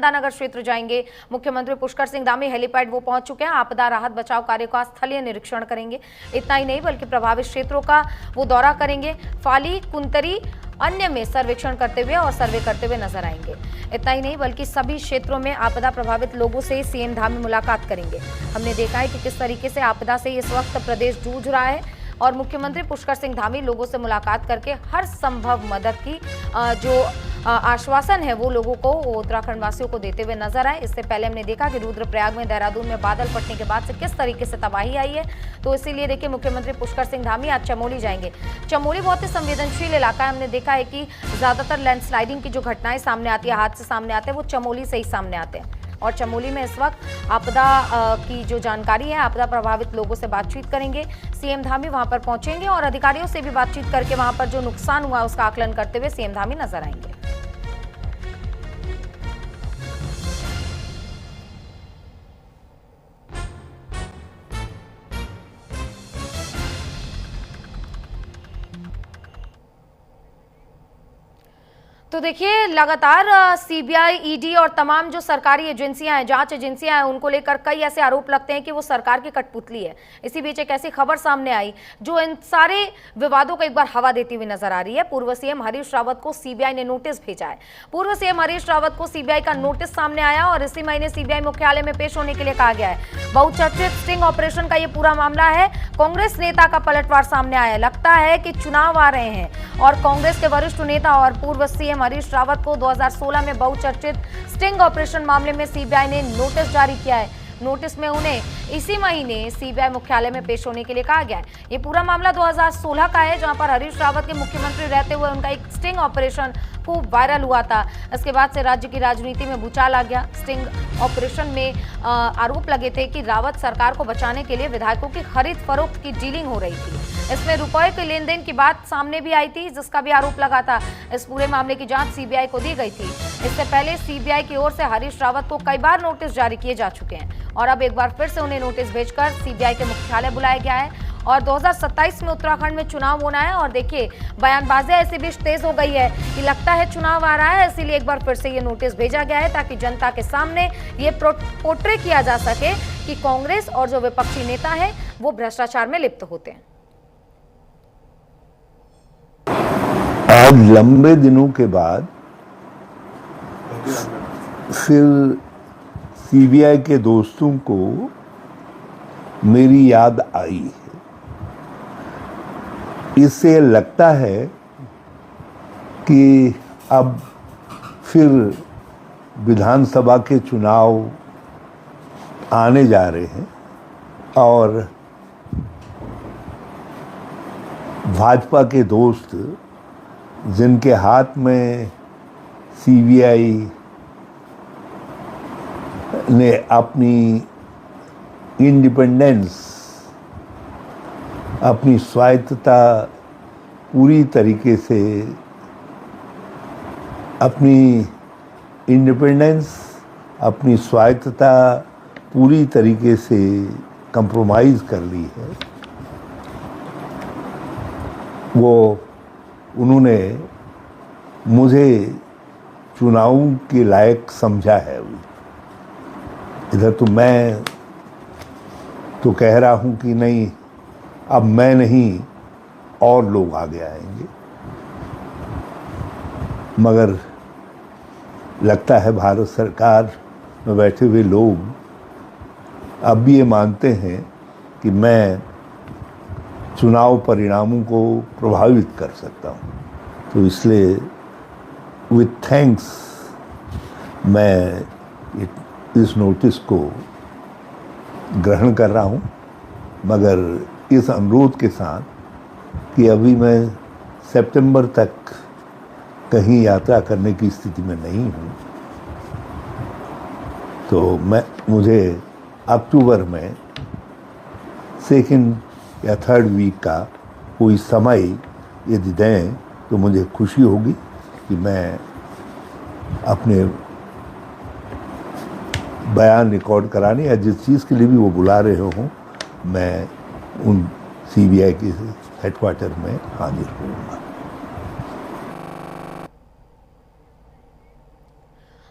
नगर क्षेत्र जाएंगे। मुख्यमंत्री पुष्कर सिंह धामी हेलीपैड वो पहुंच चुके हैं, आपदा राहत बचाव कार्य का स्थलीय निरीक्षण करेंगे। इतना ही नहीं बल्कि प्रभावित क्षेत्रों का वो दौरा करेंगे। फाली, कुंतरी, अन्य में सर्वेक्षण करते हुए और सर्वे करते हुए नजर आएंगे। इतना ही नहीं बल्कि सभी क्षेत्रों में आपदा प्रभावित लोगों से सीएम धामी मुलाकात करेंगे। हमने देखा है कि किस तरीके से आपदा से इस वक्त प्रदेश जूझ रहा है और मुख्यमंत्री पुष्कर सिंह धामी लोगों से मुलाकात करके हर संभव मदद की जो आश्वासन है वो लोगों को, वो उत्तराखंड वासियों को देते हुए नजर आए। इससे पहले हमने देखा कि रुद्रप्रयाग में, देहरादून में बादल फटने के बाद से किस तरीके से तबाही आई है। तो इसीलिए देखिए मुख्यमंत्री पुष्कर सिंह धामी आज चमोली जाएंगे। चमोली बहुत ही संवेदनशील इलाका है। हमने देखा है कि ज्यादातर लैंडस्लाइडिंग की जो घटनाएं सामने आती है, हादसे सामने आते हैं, वो चमोली से ही सामने आते हैं। और चमोली में इस वक्त आपदा की जो जानकारी है, आपदा प्रभावित लोगों से बातचीत करेंगे। सीएम धामी वहां पर पहुंचेंगे और अधिकारियों से भी बातचीत करके वहां पर जो नुकसान हुआ उसका आकलन करते हुए सीएम धामी नजर आएंगे। तो देखिए लगातार सीबीआई, ईडी और तमाम जो सरकारी एजेंसियां हैं, जांच एजेंसियां हैं, उनको लेकर कई ऐसे आरोप लगते हैं कि वो सरकार की कठपुतली है। इसी बीच एक ऐसी खबर सामने आई जो इन सारे विवादों को एक बार हवा देती हुई नजर आ रही है। पूर्व सीएम हरीश रावत को सीबीआई ने नोटिस भेजा है। पूर्व सीएम हरीश रावत को सीबीआई का नोटिस सामने आया और इसी महीने सीबीआई मुख्यालय में पेश होने के लिए कहा गया है। बहुचर्चित स्टिंग ऑपरेशन का ये पूरा मामला है। कांग्रेस नेता का पलटवार सामने आया। लगता है कि चुनाव आ रहे हैं और कांग्रेस के वरिष्ठ नेता और पूर्व सीएम हरीश रावत को 2016 में बहुचर्चित स्टिंग ऑपरेशन मामले में सीबीआई ने नोटिस जारी किया है। नोटिस में उन्हें इसी महीने सीबीआई मुख्यालय में पेश होने के लिए कहा गया है। ये पूरा मामला 2016 का है, जहां पर हरीश रावत के मुख्यमंत्री रहते हुए उनका एक स्टिंग ऑपरेशन खूब वायरल हुआ था। इसके बाद से राज्य की राजनीति में भूचाल आ गया। स्टिंग ऑपरेशन में आरोप लगे थे कि रावत सरकार को बचाने के लिए विधायकों की खरीद फरोख्त की डीलिंग हो रही थी। इसमें रुपए के लेन देन की बात सामने भी आई थी, जिसका भी आरोप लगा था। इस पूरे मामले की जांच सीबीआई को दी गई थी। इससे पहले सीबीआई की ओर से हरीश रावत को कई बार नोटिस जारी किए जा चुके हैं और अब एक बार फिर से उन्हें नोटिस भेजकर सीबीआई के मुख्यालय बुलाया गया है। और 2027 में उत्तराखंड में चुनाव होना है और देखिए बयानबाजी ऐसे बीच तेज हो गई है कि लगता है चुनाव आ रहा है, इसीलिए एक बार फिर से ये नोटिस भेजा गया है ताकि जनता के सामने ये पोर्ट्रे किया जा सके कि कांग्रेस और जो विपक्षी नेता है वो भ्रष्टाचार में लिप्त होते हैं। आज लंबे दिनों के बाद फिर सीबीआई के दोस्तों को मेरी याद आई है। इससे लगता है कि अब फिर विधानसभा के चुनाव आने जा रहे हैं और भाजपा के दोस्त जिनके हाथ में सीबीआई ने अपनी इंडिपेंडेंस, अपनी स्वायत्तता पूरी तरीके से, अपनी इंडिपेंडेंस, अपनी स्वायत्तता पूरी तरीके से कंप्रोमाइज़ कर ली है। उन्होंने मुझे चुनाव के लायक समझा है। इधर तो मैं तो कह रहा हूं कि नहीं, अब मैं नहीं और लोग आगे आएंगे, मगर लगता है भारत सरकार में बैठे हुए लोग अब भी ये मानते हैं कि मैं चुनाव परिणामों को प्रभावित कर सकता हूं। तो इसलिए विथ थैंक्स मैं इस नोटिस को ग्रहण कर रहा हूं, मगर इस अनुरोध के साथ कि अभी मैं सितंबर तक कहीं यात्रा करने की स्थिति में नहीं हूं। तो मुझे अक्टूबर में सेकंड या थर्ड वीक का कोई समय यदि दें तो मुझे खुशी होगी कि मैं अपने बयान रिकॉर्ड कराने या जिस चीज़ के लिए भी वो बुला रहे हों, मैं उन सीबीआई के हेडक्वार्टर में हाजिर होऊंगा।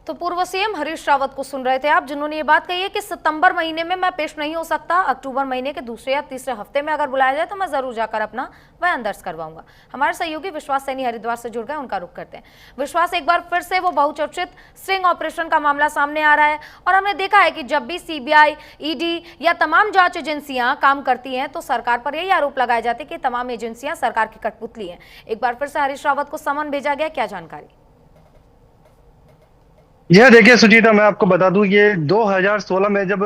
तो पूर्व सीएम हरीश रावत को सुन रहे थे आप, जिन्होंने ये बात कही है कि सितंबर महीने में मैं पेश नहीं हो सकता, अक्टूबर महीने के दूसरे या तीसरे हफ्ते में अगर बुलाया जाए तो मैं जरूर जाकर अपना बयान दर्ज करवाऊंगा। हमारे सहयोगी विश्वास सैनी हरिद्वार से जुड़ गए, उनका रुख करते हैं। विश्वास, एक बार फिर से वो बहुचर्चित स्टिंग ऑपरेशन का मामला सामने आ रहा है और हमने देखा है कि जब भी सीबीआई, ईडी या तमाम जांच एजेंसियां काम करती हैं तो सरकार पर यही आरोप लगाए जाते हैं कि तमाम एजेंसियां सरकार की कठपुतली हैं। एक बार फिर से हरीश रावत को समन भेजा गया, क्या जानकारी? यह देखिए सुचिता, मैं आपको बता दूं, ये 2016 में जब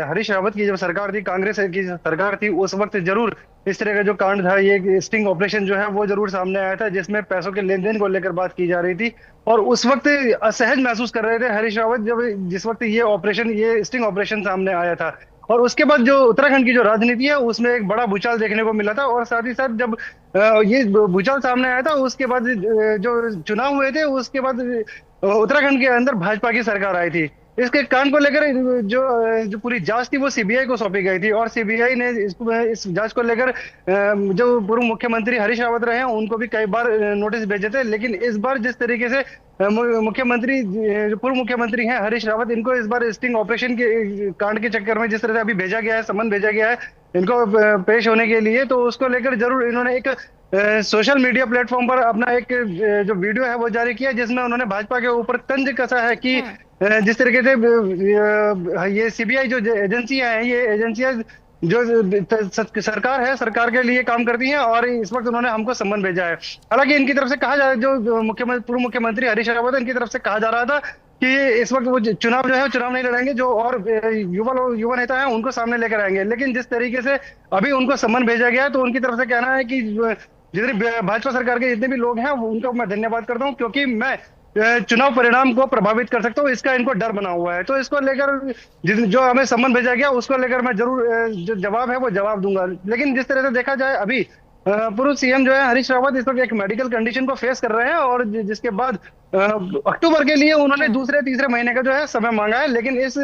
हरीश रावत की जब सरकार थी, कांग्रेस की सरकार थी, उस वक्त जरूर इस तरह का जो कांड था, ये स्टिंग ऑपरेशन जो है वो जरूर सामने आया था, जिसमें पैसों के लेन देन को लेकर बात की जा रही थी। और उस वक्त असहज महसूस कर रहे थे हरीश रावत जब जिस वक्त ये स्टिंग ऑपरेशन सामने आया था। और उसके बाद जो उत्तराखंड की जो राजनीति है उसमें एक बड़ा भूचाल देखने को मिला था। और साथ ही साथ जब ये भूचाल सामने आया था, उसके बाद जो चुनाव हुए थे, उसके बाद उत्तराखंड के अंदर भाजपा की सरकार आई थी। इसके कांड को लेकर जो पूरी जांच थी वो सीबीआई को सौंपी गई थी और सीबीआई ने इस जांच को लेकर जो पूर्व मुख्यमंत्री हरीश रावत रहे हैं उनको भी कई बार नोटिस भेजे थे। लेकिन इस बार जिस तरीके से मुख्यमंत्री, जो पूर्व मुख्यमंत्री हैं हरीश रावत, इनको इस बार स्टिंग ऑपरेशन के कांड के चक्कर में जिस तरह से अभी भेजा गया है, समन भेजा गया है इनको पेश होने के लिए, तो उसको लेकर जरूर इन्होंने एक सोशल मीडिया प्लेटफॉर्म पर अपना एक जो वीडियो है वो जारी किया, जिसमें उन्होंने भाजपा के ऊपर तंज कसा है कि जिस तरीके से ये सीबीआई जो एजेंसियां हैं, ये एजेंसियां जो सरकार है, सरकार के लिए काम करती हैं और इस वक्त उन्होंने हमको सम्मन भेजा है। हालांकि इनकी तरफ से कहा जा रहा है, जो पूर्व मुख्यमंत्री हरीश रावत है, इनकी तरफ से कहा जा रहा था कि इस वक्त वो चुनाव जो है चुनाव नहीं लड़ेंगे, जो और युवा नेता हैं उनको सामने लेकर आएंगे। लेकिन जिस तरीके से अभी उनको सम्मन भेजा गया है तो उनकी तरफ से कहना है कि जितने भाजपा सरकार के जितने भी लोग हैं उनका मैं धन्यवाद करता हूं, क्योंकि मैं चुनाव परिणाम को प्रभावित कर सकता हूं, इसका इनको डर बना हुआ है। तो इसको लेकर जो हमें सम्मन भेजा गया उसको लेकर मैं जरूर जो जवाब है वो जवाब दूंगा। लेकिन जिस तरह से देखा जाए, अभी पूर्व सीएम जो है हरीश रावत इस वक्त एक मेडिकल कंडीशन को फेस कर रहे हैं और जिसके बाद अक्टूबर के लिए उन्होंने दूसरे तीसरे महीने का जो है समय मांगा है। लेकिन इस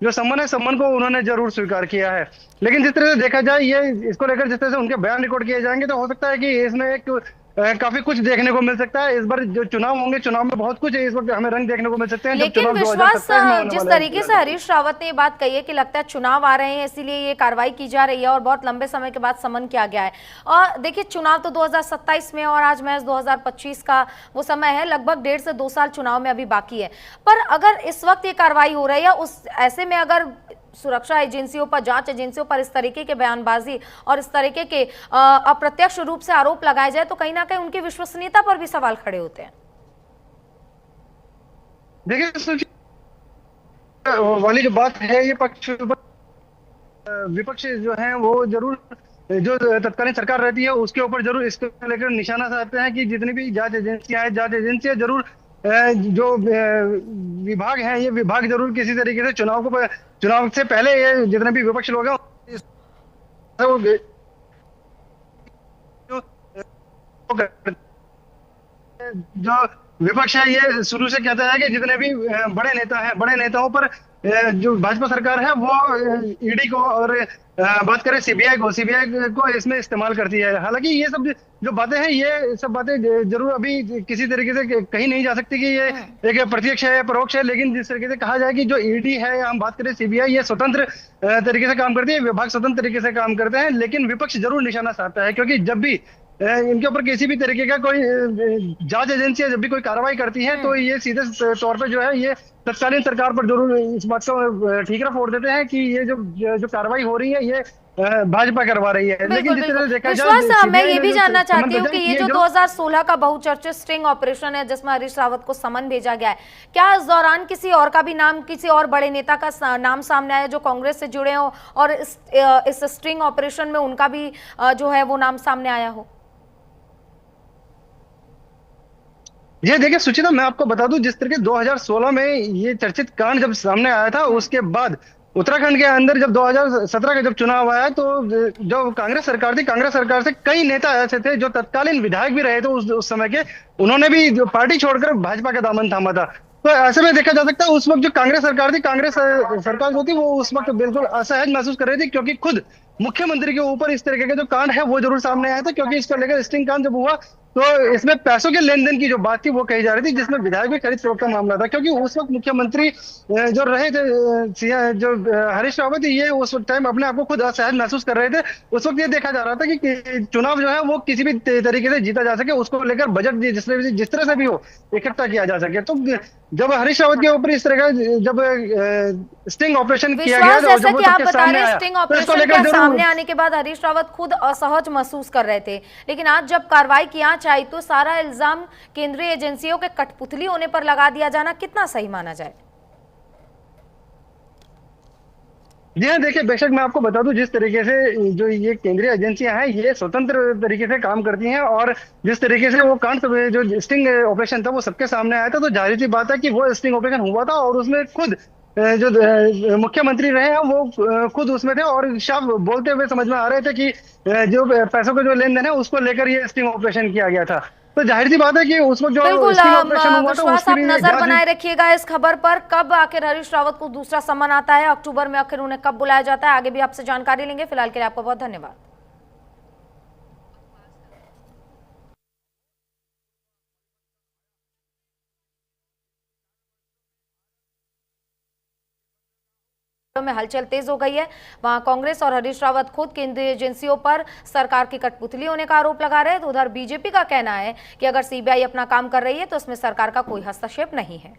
जो सम्मन है, सम्मन को उन्होंने जरूर स्वीकार किया है। लेकिन जिस तरह से देखा जाए, ये इसको लेकर जिस तरह से उनके बयान रिकॉर्ड किए जाएंगे तो हो सकता है कि इसमें एक काफी कुछ देखने को मिल सकता है। इस बार जो चुनाव होंगे, चुनाव में बहुत कुछ इस वक्त हमें रंग देखने को मिल सकते हैं। लेकिन विश्वास, जिस तरीके से हरीश रावत ने ये बात कही है कि लगता है चुनाव आ रहे हैं इसलिए ये कार्रवाई की जा रही है और बहुत लंबे समय के बाद समन किया गया है। और देखिए, चुनाव तो 2027 में और आज महज 2025 का वो समय है, लगभग 1.5 से 2 साल चुनाव में अभी बाकी है। पर अगर इस वक्त ये कार्रवाई हो रही है, उस ऐसे में अगर सुरक्षा एजेंसियों पर, जांच एजेंसियों पर इस तरीके के बयानबाजी और इस तरीके के अप्रत्यक्ष रूप से आरोप लगाए जाए तो कहीं ना कहीं उनकी विश्वसनीयता पर भी सवाल खड़े होते हैं। देखिए वाली जो बात है, ये पक्ष विपक्ष जो है वो जरूर जो तत्कालीन सरकार रहती है उसके ऊपर जरूर इसको लेकर निशाना साधते हैं कि जितनी भी जांच एजेंसियां जरूर जो विभाग है, ये विभाग जरूर किसी तरीके से चुनाव से पहले ये जितने भी विपक्ष लोग हैं जो विपक्ष है ये शुरू से कहता है कि जितने भी बड़े नेता हैं, बड़े नेताओं पर जो भाजपा सरकार है वो ईडी को और बात करें सीबीआई को इसमें इस्तेमाल करती है। हालांकि ये सब जो बातें हैं, ये सब बातें जरूर अभी किसी तरीके से कहीं नहीं जा सकती कि ये एक प्रत्यक्ष है या परोक्ष है। लेकिन जिस तरीके से कहा जाए कि जो ईडी है या हम बात करें सीबीआई, ये स्वतंत्र तरीके से काम करती है, विभाग स्वतंत्र तरीके से काम करते हैं। लेकिन विपक्ष जरूर निशाना साधता है, क्योंकि जब भी इनके ऊपर किसी भी तरीके का कोई जांच एजेंसियां जब भी कोई कार्रवाई करती है तो ये सीधे तौर पे जो है ये तत्कालीन सरकार पर जरूर इस बात को ठीकरा फोड़ देते हैं कि ये जो कार्रवाई हो रही है ये भाजपा करवा रही है। लेकिन जिस तरह से देखा जाए, मैं ये भी जानना चाहती हूँ कि ये जो 2016 का बहुचर्चित स्टिंग ऑपरेशन है जिसमें हरीश रावत को समन भेजा गया है, क्या इस दौरान किसी और का भी नाम, किसी और बड़े नेता का नाम सामने आया जो कांग्रेस से जुड़े हो और इस स्टिंग ऑपरेशन में उनका भी जो है वो नाम सामने आया हो? ये देखिए सुचिता, मैं आपको बता दूं, जिस तरीके 2016 में ये चर्चित कांड जब सामने आया था, उसके बाद उत्तराखंड के अंदर जब 2017 का जब चुनाव आया तो जो कांग्रेस सरकार थी, कांग्रेस सरकार से कई नेता ऐसे थे जो तत्कालीन विधायक भी रहे थे उस समय के, उन्होंने भी जो पार्टी छोड़कर भाजपा का दामन थामा था। तो ऐसे में देखा जा सकता है उस वक्त जो कांग्रेस सरकार थी, कांग्रेस सरकार जो थी वो उस वक्त बिल्कुल असहज महसूस कर रही थी, क्योंकि खुद मुख्यमंत्री के ऊपर इस तरीके के जो कांड है वो जरूर सामने आया था। क्योंकि इसको लेकर स्टिंग कांड जब हुआ तो इसमें पैसों के लेन देन की जो बात थी वो कही जा रही थी, जिसमें विधायक भी खरीद फरोख्त का मामला था, क्योंकि उस वक्त मुख्यमंत्री जो रहे थे जो हरीश रावत, ये उस टाइम अपने आप को खुद असहज महसूस कर रहे थे। उस वक्त ये देखा जा रहा था कि चुनाव जो है वो किसी भी तरीके से जीता जा सके, उसको लेकर बजट जिस तरह से भी हो इकट्ठा किया जा सके। तो जब हरीश रावत के ऊपर इस तरह का जब स्टिंग ऑपरेशन किया गया, विश्वास, जैसा जब वो कि आप सबके बता सामने रहे हैं, आया, स्टिंग तो इसको ऑपरेशन लेकर के जरूर सामने आने के बाद हरीश रावत खुद असहज महसूस कर रहे थे, लेकिन आज जब कार्रवाई की आंच आई तो सारा इल्जाम केंद्रीय एजेंसियों के कठपुतली होने पर लगा दिया जाना कितना सही माना जाए? जी हाँ, देखिए, बेशक मैं आपको बता दूं, जिस तरीके से जो ये केंद्रीय एजेंसियां हैं ये स्वतंत्र तरीके से काम करती हैं, और जिस तरीके से वो कांड जो स्टिंग ऑपरेशन था वो सबके सामने आया था, तो जाहिर सी बात है कि वो स्टिंग ऑपरेशन हुआ था, और उसमें खुद जो मुख्यमंत्री रहे हैं वो खुद उसमें थे, और साफ बोलते हुए समझ में आ रहे थे कि जो पैसों का जो लेन देन है उसको लेकर ये स्टिंग ऑपरेशन किया गया था। तो जाहिर सी बात है कि उस वक्त जो बिल्कुल स्टिंग ऑपरेशन हुआ था विश्वास, उसकी आप भी नजर जांच बनाए रखिएगा इस खबर पर। कब आखिर हरीश रावत को दूसरा सम्मन आता है, अक्टूबर में आखिर उन्हें कब बुलाया जाता है, आगे भी आपसे जानकारी लेंगे। फिलहाल के लिए आपका बहुत धन्यवाद। में हलचल तेज हो गई है। वहां कांग्रेस और हरीश रावत खुद केंद्रीय एजेंसियों पर सरकार की कठपुतली होने का आरोप लगा रहे हैं, तो उधर बीजेपी का कहना है कि अगर सीबीआई अपना काम कर रही है तो इसमें सरकार का कोई हस्तक्षेप नहीं है।